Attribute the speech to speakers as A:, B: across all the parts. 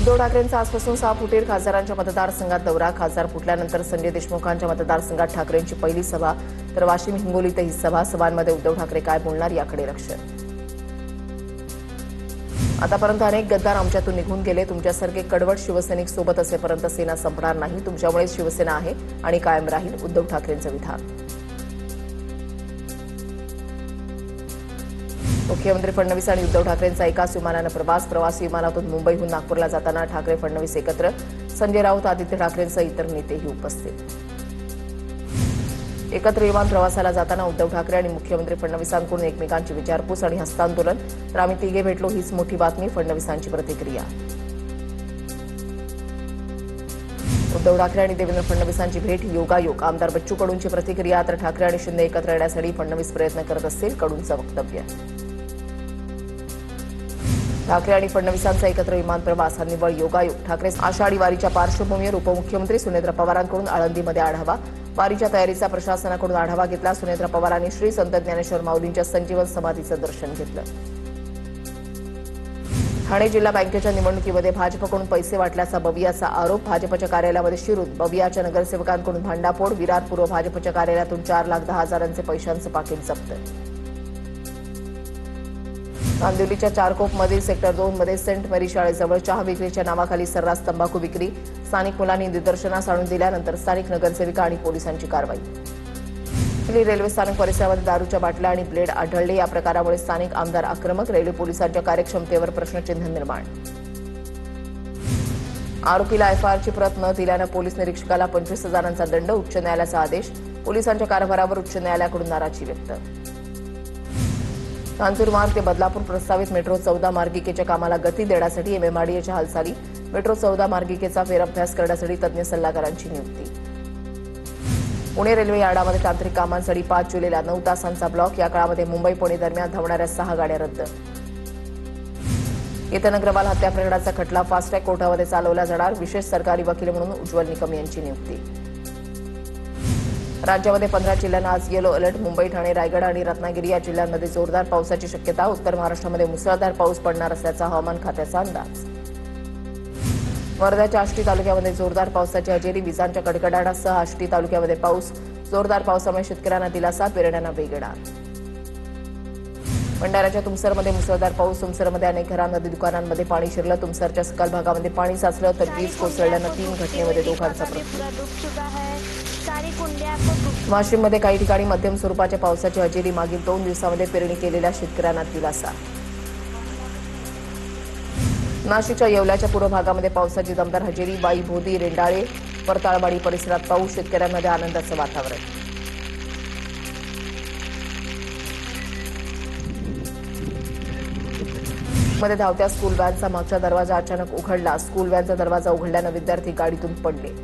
A: उद्धव ठाकरेंचा आजपासून 6 फुटीर खासदारांच्या मतदारसंघात दौरा. खासदार फुटल्यानंतर संजय देशमुखांच्या मतदारसंघात ठाकरेंची पहिली सभा, तर वाशिम हिंगोलीतही सभांमध्ये उद्धव ठाकरे काय बोलणार याकडे लक्ष. आतापर्यंत अनेक गद्दार आमच्यातून निघून गेले. तुमच्यासारखे कडवट शिवसैनिक सोबत असेपर्यंत सेना संपणार नाही. तुमच्यामुळेच शिवसेना आहे आणि कायम राहील, उद्धव ठाकरेंचं विधान. मुख्यमंत्री फडणवीस आणि उद्धव ठाकरेंचा एकाच विमानानं प्रवास. प्रवासी विमानातून मुंबईहून नागपूरला जाताना ठाकरे फडणवीस एकत्र. संजय राऊत, आदित्य ठाकरेंसह इतर नेतेही उपस्थित. एकत्र विमान प्रवासाला जाताना उद्धव ठाकरे आणि मुख्यमंत्री फडणवीसांकडून एकमेकांची विचारपूस आणि हस्तांदोलन. तर आम्ही तिघे भेटलो, हीच मोठी बातमी, फडणवीसांची प्रतिक्रिया. उद्धव ठाकरे आणि देवेंद्र फडणवीसांची भेट योगायोग. आमदार बच्चू कडूंची प्रतिक्रिया. तर ठाकरे आणि शिंदे एकत्र येण्यासाठी फडणवीस प्रयत्न करत असतील, कडूंचं वक्तव्य. ठाकरे आणि फडणवीसांचा एकत्र विमान प्रवास हा निव्वळ योगायोग. ठाकरे आषाढी वारीच्या पार्श्वभूमीवर उपमुख्यमंत्री सुनेत्र पवारांकडून आळंदीमध्ये आढावा. वारीच्या तयारीचा प्रशासनाकडून आढावा घेतला. सुनेत्र पवारांनी श्री संत ज्ञानेश्वर माऊलींच्या संजीवन समाधीचं दर्शन घेतलं. ठाणे जिल्हा बँकेच्या निवडणुकीमध्ये भाजपकडून पैसे वाटल्याचा बवियाचा आरोप. भाजपच्या कार्यालयामध्ये शिरूर. बवियाच्या नगरसेवकांकडून भांडाफोड. विरार पूर्व भाजपच्या कार्यालयातून 4,10,000 पैशांचं पाकिट जप्त. कांदिवलीच्या चारकोपमधील सेक्टर 2 मध्ये सेंट मेरी शाळेजवळ चहा विक्रीच्या नावाखाली सर्रास तंबाखू विक्री. स्थानिक मुलांनी निदर्शनास आणून दिल्यानंतर स्थानिक नगरसेविका आणि पोलिसांची कारवाई. रेल्वे स्थानक परिसरामध्ये दारूच्या बाटल्या आणि ब्लेड आढळले. या प्रकारामुळे स्थानिक आमदार आक्रमक. रेल्वे पोलिसांच्या कार्यक्षमतेवर प्रश्नचिन्ह निर्माण. आरोपीला एफआयआरची प्रत न दिल्यानं पोलीस निरीक्षकाला 25,000चा दंड. उच्च न्यायालयाचा आदेश. पोलिसांच्या कारभारावर उच्च न्यायालयाकडून नाराजी व्यक्त. कांजूरमार्ग ते बदलापूर प्रस्तावित मेट्रो 14 मार्गिकेच्या कामाला गती देण्यासाठी एमएमआरडीएच्या हालचाली. मेट्रो 14 मार्गिकेचा फेरअभ्यास करण्यासाठी तज्ज्ञ सल्लागारांची नियुक्ती. पुणे रेल्वे यार्डामध्ये तांत्रिक कामांसाठी 5 जुलैला 9 तासांचा ब्लॉक. या काळामध्ये मुंबई पुणे दरम्यान धावणाऱ्या 6 गाड्या रद्द. केतन अग्रवाल हत्या प्रकरणाचा खटला फास्ट ट्रॅक कोर्टामध्ये चालवला जाणार. विशेष सरकारी वकील म्हणून उज्ज्वल निकम यांची नियुक्ती. राज्यामध्ये 15 जिल्ह्यांना आज येलो अलर्ट. मुंबई, ठाणे, रायगड आणि रत्नागिरी या जिल्ह्यांमध्ये जोरदार पावसाची शक्यता. उत्तर महाराष्ट्रामध्ये मुसळधार पाऊस पडणार असल्याचा हवामान खात्याचा अंदाज. वर्ध्याच्या आष्टी तालुक्यामध्ये जोरदार पावसाची हजेरी. विजांच्या कडकडाटासह आष्टी तालुक्यामध्ये पाऊस. जोरदार पावसामुळे शेतकऱ्यांना दिलासा, पेरण्यांना वेग येणार. भंडाऱ्याच्या तुमसरमध्ये मुसळधार पाऊस. तुमसरमध्ये अनेक घरां, नदी, दुकानांमध्ये पाणी शिरलं. तुमसरच्या सखल भागामध्ये पाणी साचलं, तर वीज कोसळल्यानं 3 घटनेमध्ये दोघांचा मृत्यू. वाशिममध्ये काही ठिकाणी मध्यम स्वरूपाच्या पावसाची हजेरी. मागील 2 दिवसांमध्ये पेरणी केलेल्या शेतकऱ्यांना दिलासा. नाशिकच्या येवल्याच्या पूर्व भागामध्ये पावसाची दमदार हजेरी. वाई, भोदी, रेंडाळे, परताळवाडी परिसरात पाऊस. शेतकऱ्यांमध्ये आनंदाचं वातावरण. मध्ये धावत्या स्कूल व्हॅनचा मागचा दरवाजा अचानक उघडला. स्कूल व्हॅनचा दरवाजा उघडल्यानं विद्यार्थी गाडीतून पडले.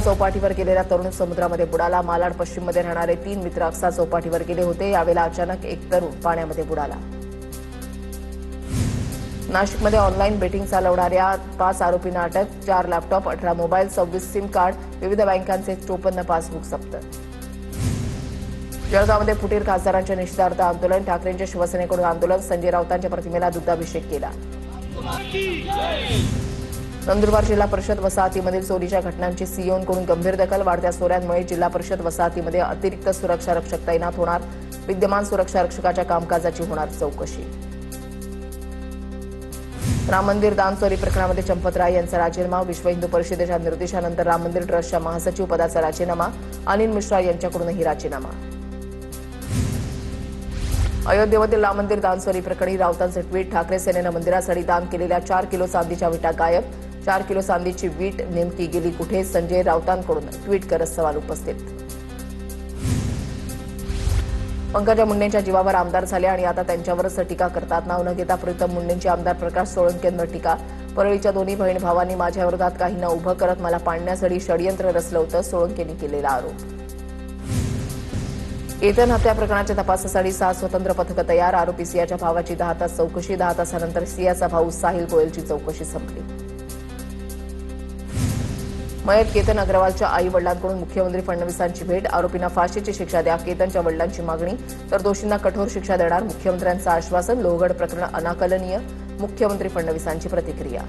A: चौपाटीवर गेलेला तरुण समुद्रामध्ये बुडाला. मालाड पश्चिममध्ये राहणारे 3 मित्र अक्सा चौपाटीवर गेले होते. यावेळेला अचानक एक तरुण पाण्यामध्ये बुडाला. नाशिकमध्ये ऑनलाईन बेटिंग चालवणाऱ्या 5 आरोपींना अटक. 4 लॅपटॉप, 18 मोबाईल, 26 सिम कार्ड, विविध बँकांचे 54 पासबुक जप्त. जळगावमध्ये फुटीर खासदारांच्या निषेधार्थ आंदोलन. ठाकरेंच्या शिवसेनेकडून आंदोलन. संजय राऊतांच्या प्रतिमेला दुग्धाभिषेक केला. नंदुरबार जिल्हा परिषद वसाहतीमधील चोरीच्या घटनांची सीओंकडून गंभीर दखल. वाढत्या चोऱ्यांमुळे जिल्हा परिषद वसाहतीमध्ये अतिरिक्त सुरक्षा रक्षक तैनात होणार. विद्यमान सुरक्षा रक्षकाच्या कामकाजाची होणार चौकशी. राम मंदिर दान चोरी प्रकरणामध्ये चंपतराय यांचा राजीनामा. विश्व हिंदू परिषदेच्या निर्देशानंतर राम मंदिर ट्रस्टच्या महासचिव पदाचा राजीनामा. अनिल मिश्रा यांच्याकडूनही राजीनामा. अयोध्येमधील राम मंदिर दान चोरी प्रकरणी राऊतांचे ट्विट. ठाकरे सेनेनं मंदिरासाठी दान केलेल्या 4 किलो चांदीच्या विटा गायब. 4 किलो चांदीची वीट नेमकी गेली कुठे? संजय राऊतांकडून ट्विट करत सवाल उपस्थित. पंकजा मुंडेंच्या जीवावर आमदार झाले आणि आता त्यांच्यावरच टीका करतात. नाव न घेता प्रीतम मुंडेंची आमदार प्रकाश सोळंकेंवर टीका. परळीच्या दोन्ही बहीण भावांनी माझ्या विरोधात काहींना उभं करत मला पाडण्यासाठी षडयंत्र रचलं होतं, सोळंकेंनी केलेला आरोप. केतन हत्या प्रकरणाच्या तपासासाठी 6 स्वतंत्र पथकं तयार. आरोपी सियाच्या भावाची 10 तास चौकशी. 10 तासानंतर सियाचा भाऊ साहिल गोयलची चौकशी संपली. मयत केतन अग्रवालच्या आई वडिलांकडून मुख्यमंत्री फडणवीसांची भेट. आरोपींना फाशीची शिक्षा द्या, केतनच्या वडिलांची मागणी. तर दोषींना कठोर शिक्षा देणार मुख्यमंत्र्यांचं आश्वासन. लोहगड प्रकरण अनाकलनीय. मुख्यमंत्री फडणवीसांची प्रतिक्रिया.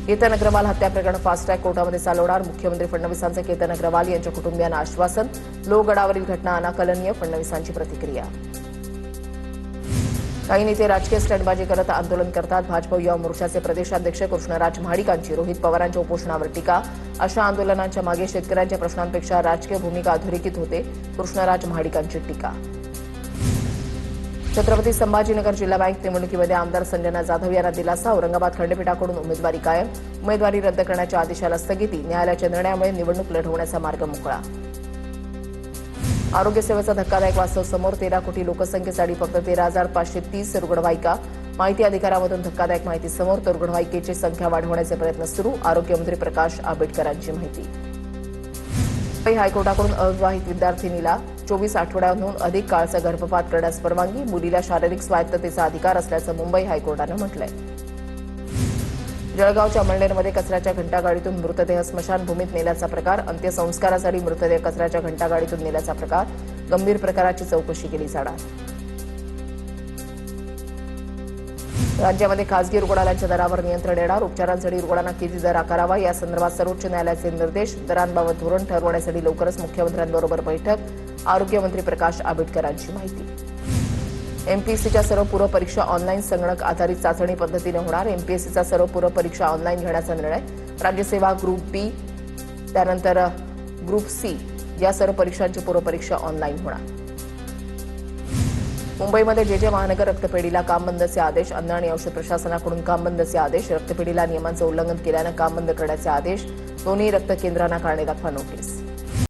A: केतन अग्रवाल हत्या प्रकरण फास्ट ट्रॅक कोर्टामध्ये चालवणार मुख्यमंत्री फडणवीसांचे केतन अग्रवाल यांच्या कुटुंबियांना आश्वासन. लोहगडावरील घटना अनाकलनीय, फडणवीसांची प्रतिक्रिया. काही नेते राजकीय स्टंटबाजी करत आंदोलन करतात. भाजप युवा मोर्चाचे प्रदेशाध्यक्ष कृष्णराज महाडिकांची रोहित पवारांच्या उपोषणावर टीका. अशा आंदोलनांच्या मागे शेतकऱ्यांच्या प्रश्नांपेक्षा राजकीय भूमिका अधोरेखित होते, कृष्णराज महाडिकांची टीका. छत्रपती संभाजीनगर जिल्हा बँक निवडणुकीमध्ये आमदार संजना जाधव यांना दिलासा. औरंगाबाद खंडपीठाकडून उमेदवारी कायम. उमेदवारी रद्द करण्याच्या आदेशाला स्थगिती. न्यायालयाच्या निर्णयामुळे निवडणूक लढवण्याचा मार्ग मोकळा. आरोग्य सेवेचा धक्कादायक वास्तव समोर. 13 कोटी लोकसंख्येसाठी फक्त 13,530 रुग्णवाहिका. माहिती अधिकारामधून धक्कादायक माहिती समोर. तर रुग्णवाहिकेची संख्या वाढवण्याचे प्रयत्न सुरू. आरोग्यमंत्री प्रकाश आंबेडकरांची माहिती. मुंबई हायकोर्टाकडून अविवाहित विद्यार्थिनीला 24 आठवड्यांहून अधिक काळचा गर्भपात करण्यास परवानगी. मुलीला शारीरिक स्वायत्ततेचा अधिकार असल्याचं मुंबई हायकोर्टानं म्हटलंय. जळगावच्या अमळनेरमध्ये कचऱ्याच्या घंटागाडीतून मृतदेह स्मशानभूमीत नेल्याचा प्रकार. अंत्यसंस्कारासाठी मृतदेह कचऱ्याच्या घंटागाडीतून नेल्याचा प्रकार. गंभीर प्रकाराची चौकशी केली जाणार. राज्यामध्ये खासगी रुग्णालयांच्या दरावर नियंत्रण येणार. उपचारांसाठी रुग्णांना किती दर आकारावा यासंदर्भात सर्वोच्च न्यायालयाचे निर्देश. दरांबाबत धोरण ठरवण्यासाठी लवकरच मुख्यमंत्र्यांबरोबर बैठक. आरोग्यमंत्री प्रकाश आंबेडकरांची माहिती. एमपीएससीच्या सर्व पूर्व परीक्षा ऑनलाईन संगणक आधारित चाचणी पद्धतीने होणार. एमपीएससीचा सर्व पूर्व परीक्षा ऑनलाईन घेण्याचा निर्णय. राज्यसेवा ग्रुप बी त्यानंतर ग्रुप सी या सर्व परीक्षांची पूर्व परीक्षा ऑनलाईन होणार. मुंबईमध्ये जे महानगर रक्तपेढीला काम बंदचे आदेश. अन्न आणि औषध प्रशासनाकडून काम बंदचे आदेश. रक्तपेढीला नियमांचं उल्लंघन केल्यानं काम बंद करण्याचे आदेश. दोन्ही रक्त केंद्रांना कारणे दाखवा नोटीस.